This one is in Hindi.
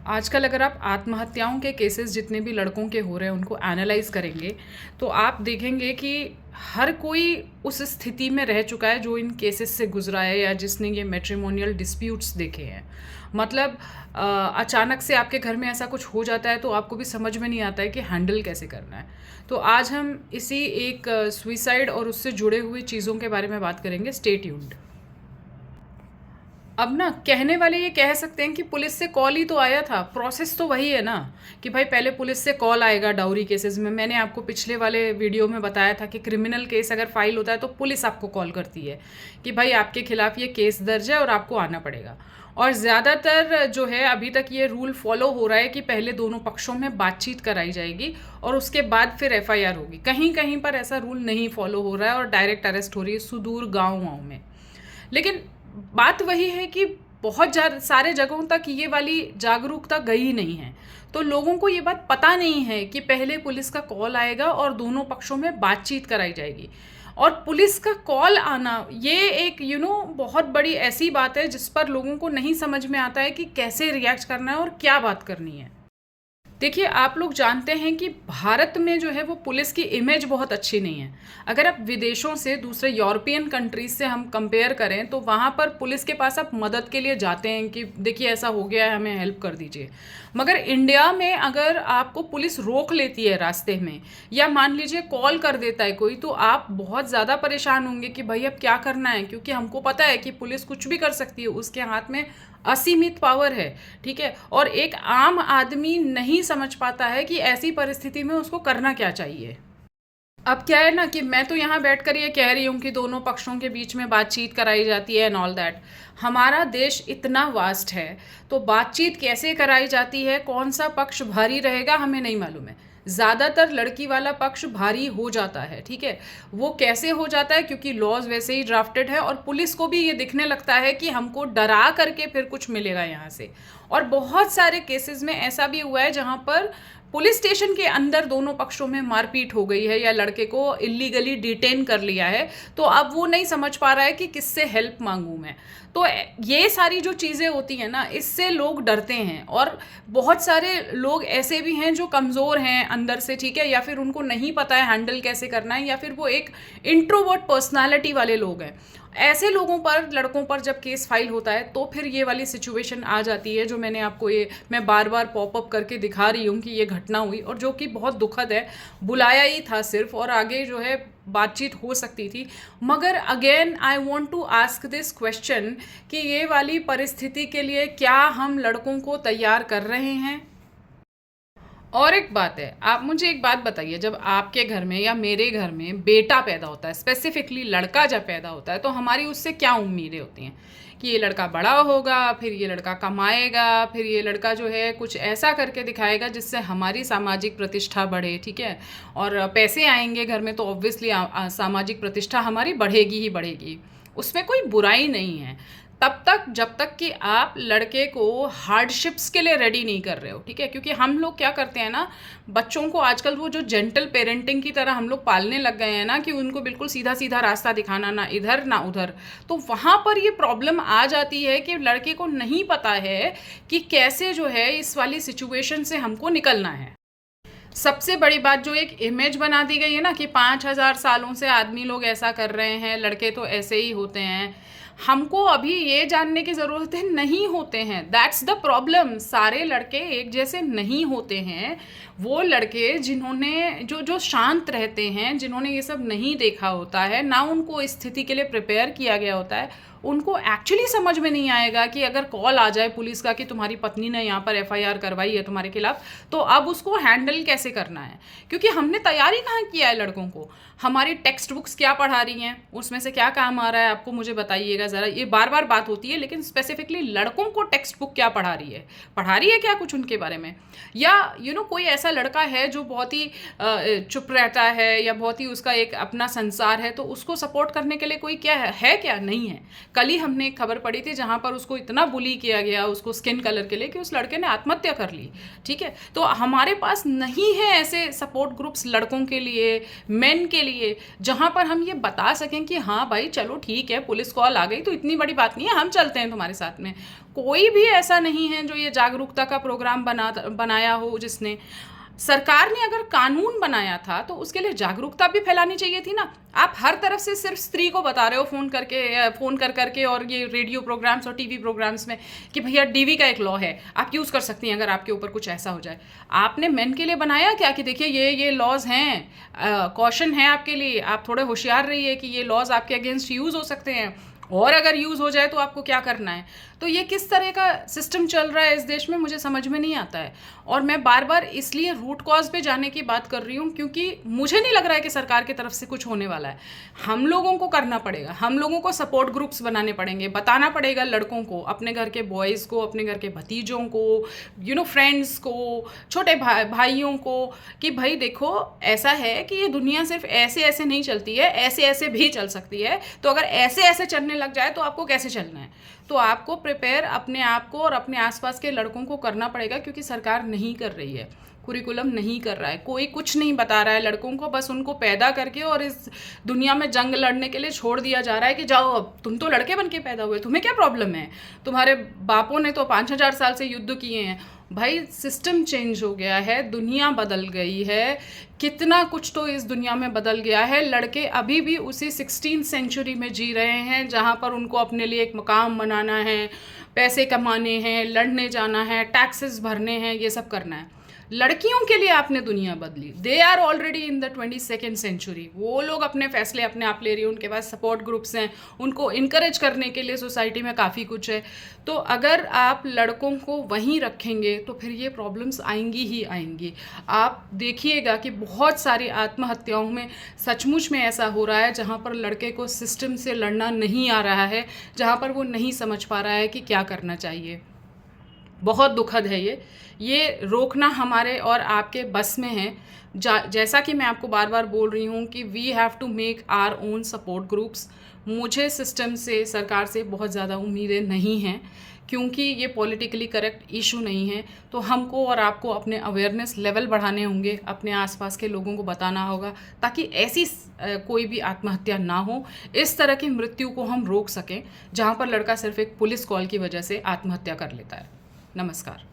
आजकल अगर आप आत्महत्याओं के केसेस जितने भी लड़कों के हो रहे हैं उनको एनालाइज करेंगे तो आप देखेंगे कि हर कोई उस स्थिति में रह चुका है जो इन केसेस से गुजरा है या जिसने ये मैट्रिमोनियल डिस्प्यूट्स देखे हैं। मतलब अचानक से आपके घर में ऐसा कुछ हो जाता है तो आपको भी समझ में नहीं आता है कि हैंडल कैसे करना है। तो आज हम इसी एक सुइसाइड और उससे जुड़े हुए चीज़ों के बारे में बात करेंगे। Stay tuned. अब ना कहने वाले ये कह सकते हैं कि पुलिस से कॉल ही तो आया था, प्रोसेस तो वही है ना कि भाई पहले पुलिस से कॉल आएगा डाउरी केसेस में। मैंने आपको पिछले वाले वीडियो में बताया था कि क्रिमिनल केस अगर फाइल होता है तो पुलिस आपको कॉल करती है कि भाई आपके खिलाफ ये केस दर्ज है और आपको आना पड़ेगा। और ज़्यादातर जो है अभी तक ये रूल फॉलो हो रहा है कि पहले दोनों पक्षों में बातचीत कराई जाएगी और उसके बाद फिर एफआईआर होगी। कहीं कहीं पर ऐसा रूल नहीं फॉलो हो रहा है और डायरेक्ट अरेस्ट हो रही है सुदूर गाँव में। लेकिन बात वही है कि बहुत सारे जगहों तक ये वाली जागरूकता गई नहीं है। तो लोगों को ये बात पता नहीं है कि पहले पुलिस का कॉल आएगा और दोनों पक्षों में बातचीत कराई जाएगी। और पुलिस का कॉल आना ये एक बहुत बड़ी ऐसी बात है जिस पर लोगों को नहीं समझ में आता है कि कैसे रिएक्ट करना है और क्या बात करनी है। देखिए, आप लोग जानते हैं कि भारत में जो है वो पुलिस की इमेज बहुत अच्छी नहीं है। अगर आप विदेशों से दूसरे यूरोपियन कंट्रीज से हम कंपेयर करें तो वहाँ पर पुलिस के पास आप मदद के लिए जाते हैं कि देखिए ऐसा हो गया है, हमें हेल्प कर दीजिए। मगर इंडिया में अगर आपको पुलिस रोक लेती है रास्ते में या मान लीजिए कॉल कर देता है कोई, तो आप बहुत ज़्यादा परेशान होंगे कि भाई अब क्या करना है, क्योंकि हमको पता है कि पुलिस कुछ भी कर सकती है, उसके हाथ में असीमित पावर है। ठीक है, और एक आम आदमी नहीं समझ पाता है कि ऐसी परिस्थिति में उसको करना क्या चाहिए। अब क्या है ना कि मैं तो यहाँ बैठकर ये कह रही हूँ कि दोनों पक्षों के बीच में बातचीत कराई जाती है एंड ऑल दैट। हमारा देश इतना वास्ट है तो बातचीत कैसे कराई जाती है, कौन सा पक्ष भारी रहेगा हमें नहीं मालूम है। ज़्यादातर लड़की वाला पक्ष भारी हो जाता है। ठीक है, वो कैसे हो जाता है, क्योंकि लॉज वैसे ही ड्राफ्टेड है और पुलिस को भी ये दिखने लगता है कि हमको डरा करके फिर कुछ मिलेगा यहाँ से। और बहुत सारे केसेस में ऐसा भी हुआ है जहाँ पर पुलिस स्टेशन के अंदर दोनों पक्षों में मारपीट हो गई है या लड़के को इलीगली डिटेन कर लिया है, तो अब वो नहीं समझ पा रहा है कि किससे हेल्प मांगूं मैं। तो ये सारी जो चीज़ें होती हैं ना, इससे लोग डरते हैं। और बहुत सारे लोग ऐसे भी हैं जो कमज़ोर हैं अंदर से, ठीक है, या फिर उनको नहीं पता है हैंडल कैसे करना है, या फिर वो एक इंट्रोवर्ट पर्सनालिटी वाले लोग हैं। ऐसे लोगों पर, लड़कों पर जब केस फाइल होता है तो फिर ये वाली सिचुएशन आ जाती है जो मैंने आपको मैं बार बार पॉपअप करके दिखा रही हूँ कि ये घटना हुई और जो कि बहुत दुखद है। बुलाया ही था सिर्फ और आगे जो है बातचीत हो सकती थी। मगर again I want to ask this question कि ये वाली परिस्थिति के लिए क्या हम लड़कों को तैयार कर रहे हैं। और एक बात है, आप मुझे एक बात बताइए, जब आपके घर में या मेरे घर में बेटा पैदा होता है, स्पेसिफिकली लड़का जब पैदा होता है, तो हमारी उससे क्या उम्मीदें होती हैं कि ये लड़का बड़ा होगा, फिर ये लड़का कमाएगा, फिर ये लड़का जो है कुछ ऐसा करके दिखाएगा जिससे हमारी सामाजिक प्रतिष्ठा बढ़े। ठीक है, और पैसे आएंगे घर में तो ऑब्वियसली सामाजिक प्रतिष्ठा हमारी बढ़ेगी ही बढ़ेगी, उसमें कोई बुराई नहीं है। तब तक जब तक कि आप लड़के को हार्डशिप्स के लिए रेडी नहीं कर रहे हो। ठीक है, क्योंकि हम लोग क्या करते हैं ना, बच्चों को आजकल वो जो जेंटल पेरेंटिंग की तरह हम लोग पालने लग गए हैं ना, कि उनको बिल्कुल सीधा सीधा रास्ता दिखाना, ना इधर ना उधर। तो वहाँ पर ये प्रॉब्लम आ जाती है कि लड़के को नहीं पता है कि कैसे जो है इस वाली सिचुएशन से हमको निकलना है। सबसे बड़ी बात जो एक इमेज बना दी गई है ना कि 5,000 सालों से आदमी लोग ऐसा कर रहे हैं, लड़के तो ऐसे ही होते हैं। हमको अभी ये जानने की ज़रूरत है, नहीं होते हैं। That's the problem. सारे लड़के एक जैसे नहीं होते हैं। वो लड़के जिन्होंने जो शांत रहते हैं, जिन्होंने ये सब नहीं देखा होता है, ना उनको इस स्थिति के लिए प्रिपेयर किया गया होता है, उनको एक्चुअली समझ में नहीं आएगा कि अगर कॉल आ जाए पुलिस का कि तुम्हारी पत्नी ने यहाँ पर एफआईआर करवाई है तुम्हारे खिलाफ, तो अब उसको हैंडल कैसे करना है। क्योंकि हमने तैयारी कहाँ किया है लड़कों को। हमारी टेक्स्ट बुक्स क्या पढ़ा रही हैं, उसमें से क्या काम आ रहा है आपको, मुझे बताइएगा ज़रा। ये बार बार बात होती है, लेकिन स्पेसिफिकली लड़कों को टेक्स्ट बुक क्या पढ़ा रही है क्या कुछ उनके बारे में। या कोई ऐसा लड़का है जो बहुत ही चुप रहता है या बहुत ही उसका एक अपना संसार है, तो उसको सपोर्ट करने के लिए कोई क्या है क्या नहीं है। कल ही हमने एक खबर पढ़ी थी जहाँ पर उसको इतना बुली किया गया उसको स्किन कलर के लिए कि उस लड़के ने आत्महत्या कर ली। ठीक है, तो हमारे पास नहीं है ऐसे सपोर्ट ग्रुप्स लड़कों के लिए, मेन के लिए, जहाँ पर हम ये बता सकें कि हाँ भाई चलो ठीक है, पुलिस कॉल आ गई तो इतनी बड़ी बात नहीं है, हम चलते हैं तुम्हारे साथ में। कोई भी ऐसा नहीं है जो ये जागरूकता का प्रोग्राम बनाया हो जिसने। सरकार ने अगर कानून बनाया था तो उसके लिए जागरूकता भी फैलानी चाहिए थी ना। आप हर तरफ से सिर्फ स्त्री को बता रहे हो फ़ोन कर करके और ये रेडियो प्रोग्राम्स और टीवी प्रोग्राम्स में कि भैया डीवी का एक लॉ है, आप यूज़ कर सकती हैं अगर आपके ऊपर कुछ ऐसा हो जाए। आपने मेन के लिए बनाया क्या कि देखिए ये लॉज हैं, कॉशन है आपके लिए, आप थोड़े होशियार रहिए कि ये लॉज आपके अगेंस्ट यूज़ हो सकते हैं, और अगर यूज़ हो जाए तो आपको क्या करना है। तो ये किस तरह का सिस्टम चल रहा है इस देश में, मुझे समझ में नहीं आता है। और मैं बार बार इसलिए रूट कॉज पे जाने की बात कर रही हूँ क्योंकि मुझे नहीं लग रहा है कि सरकार की तरफ से कुछ होने वाला है। हम लोगों को करना पड़ेगा, हम लोगों को सपोर्ट ग्रुप्स बनाने पड़ेंगे, बताना पड़ेगा लड़कों को, अपने घर के बॉयज़ को, अपने घर के भतीजों को, फ्रेंड्स को, छोटे भाइयों को, कि भाई देखो ऐसा है कि ये दुनिया सिर्फ ऐसे ऐसे नहीं चलती है, ऐसे ऐसे भी चल सकती है। तो अगर ऐसे ऐसे चलने लग जाए तो आपको कैसे चलना है। तो आपको प्रिपेयर अपने आप को और अपने आसपास के लड़कों को करना पड़ेगा क्योंकि सरकार नहीं कर रही है, कुरिकुलम नहीं कर रहा है, कोई कुछ नहीं बता रहा है लड़कों को, बस उनको पैदा करके और इस दुनिया में जंग लड़ने के लिए छोड़ दिया जा रहा है कि जाओ अब तुम तो लड़के बन के पैदा हुए, तुम्हें क्या प्रॉब्लम है, तुम्हारे बापों ने तो 5,000 साल से युद्ध किए हैं। भाई सिस्टम चेंज हो गया है, दुनिया बदल गई है, कितना कुछ तो इस दुनिया में बदल गया है। लड़के अभी भी उसी 16th सेंचुरी में जी रहे हैं जहाँ पर उनको अपने लिए एक मकाम बनाना है, पैसे कमाने हैं, लड़ने जाना है, टैक्सेस भरने हैं, ये सब करना है। लड़कियों के लिए आपने दुनिया बदली, they are already in the 22nd century, वो लोग अपने फैसले अपने आप ले रही हैं, उनके पास सपोर्ट ग्रुप्स हैं, उनको इनकरेज करने के लिए सोसाइटी में काफ़ी कुछ है। तो अगर आप लड़कों को वहीं रखेंगे तो फिर ये प्रॉब्लम्स आएंगी ही आएंगी। आप देखिएगा कि बहुत सारी आत्महत्याओं में सचमुच में ऐसा हो रहा है जहाँ पर लड़के को सिस्टम से लड़ना नहीं आ रहा है, जहाँ पर वो नहीं समझ पा रहा है कि क्या करना चाहिए। बहुत दुखद है ये रोकना हमारे और आपके बस में है। जैसा कि मैं आपको बार बार बोल रही हूँ कि we have to make our own support groups. मुझे सिस्टम से, सरकार से बहुत ज़्यादा उम्मीदें नहीं हैं क्योंकि ये पॉलिटिकली करेक्ट इशू नहीं है। तो हमको और आपको अपने अवेयरनेस लेवल बढ़ाने होंगे, अपने आसपास के लोगों को बताना होगा ताकि ऐसी कोई भी आत्महत्या ना हो, इस तरह की मृत्यु को हम रोक सकें जहाँ पर लड़का सिर्फ एक पुलिस कॉल की वजह से आत्महत्या कर लेता है। नमस्कार।